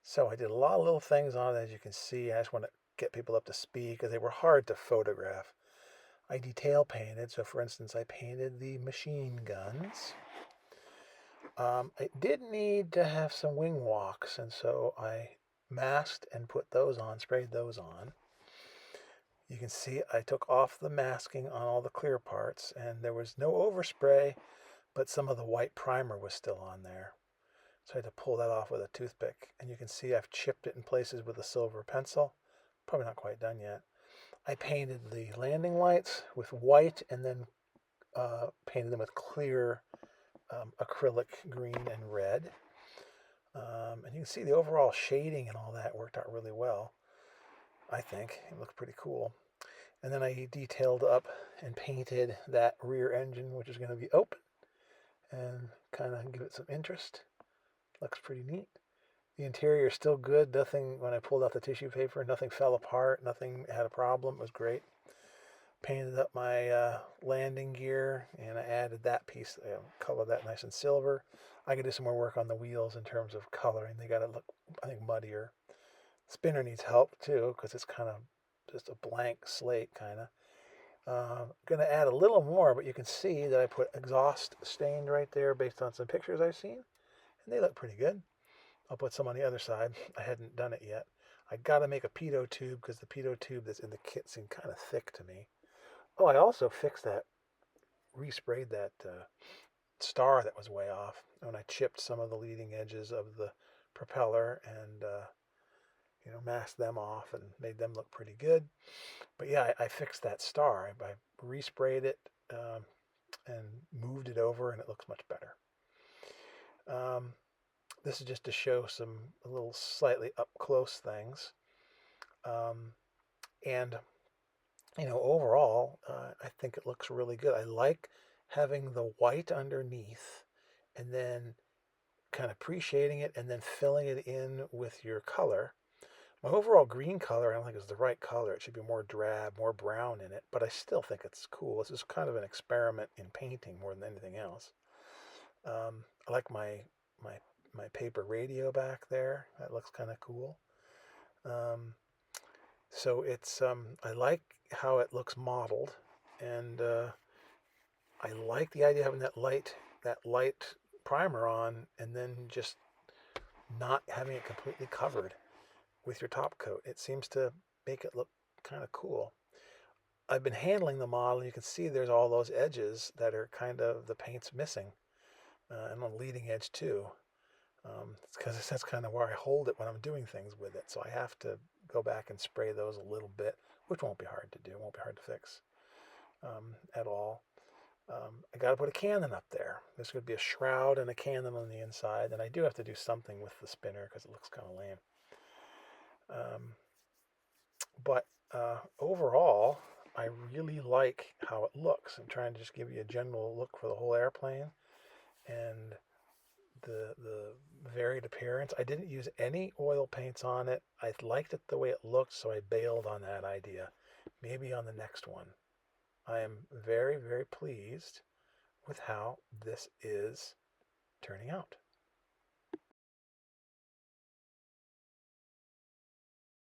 So I did a lot of little things on it, as you can see. I just want to get people up to speed because they were hard to photograph. I detail painted. So for instance, I painted the machine guns. I did need to have some wing walks, and so I masked and put those on, sprayed those on. You can see I took off the masking on all the clear parts, and there was no overspray, but some of the white primer was still on there. So I had to pull that off with a toothpick. And you can see I've chipped it in places with a silver pencil. Probably not quite done yet. I painted the landing lights with white and then painted them with clear acrylic green and red. And you can see the overall shading and all that worked out really well. I think it looked pretty cool. And then I detailed up and painted that rear engine, which is going to be open, and kind of give it some interest. Looks pretty neat. The interior is still good. Nothing, when I pulled out the tissue paper, nothing fell apart. Nothing had a problem. It was great. Painted up my landing gear, and I added that piece, colored that nice and silver. I could do some more work on the wheels in terms of coloring. They got to look, I think, muddier. Spinner needs help too because it's kind of just a blank slate kind of. Going to add a little more, but you can see that I put exhaust stained right there based on some pictures I've seen, and they look pretty good. I'll put some on the other side. I hadn't done it yet. I got to make a pitot tube because the pitot tube that's in the kit seemed kind of thick to me. Oh, I also fixed that, resprayed that star that was way off when I chipped some of the leading edges of the propeller and masked them off and made them look pretty good. But yeah, I fixed that star. I resprayed it and moved it over, and it looks much better. This is just to show some little slightly up close things. And overall, I think it looks really good. I like having the white underneath and then kind of pre-shading it and then filling it in with your color. My overall green color, I don't think is the right color. It should be more drab, more brown in it, but I still think it's cool. This is kind of an experiment in painting more than anything else. I like my paper radio back there. That looks kind of cool. Um, so it's I like how it looks modeled, and I like the idea of having that light primer on, and then just not having it completely covered with your top coat. It seems to make it look kind of cool. I've been handling the model. You can see there's all those edges that are kind of the paint's missing, and on the leading edge too. It's because that's kind of where I hold it when I'm doing things with it. So I have to go back and spray those a little bit, which won't be hard to do. Won't be hard to fix at all. I got to put a cannon up there. There's going to be a shroud and a cannon on the inside, and I do have to do something with the spinner because it looks kind of lame. But overall, I really like how it looks. I'm trying to just give you a general look for the whole airplane and the varied appearance. I didn't use any oil paints on it. I liked it the way it looked, so I bailed on that idea. Maybe on the next one. I am very, very pleased with how this is turning out.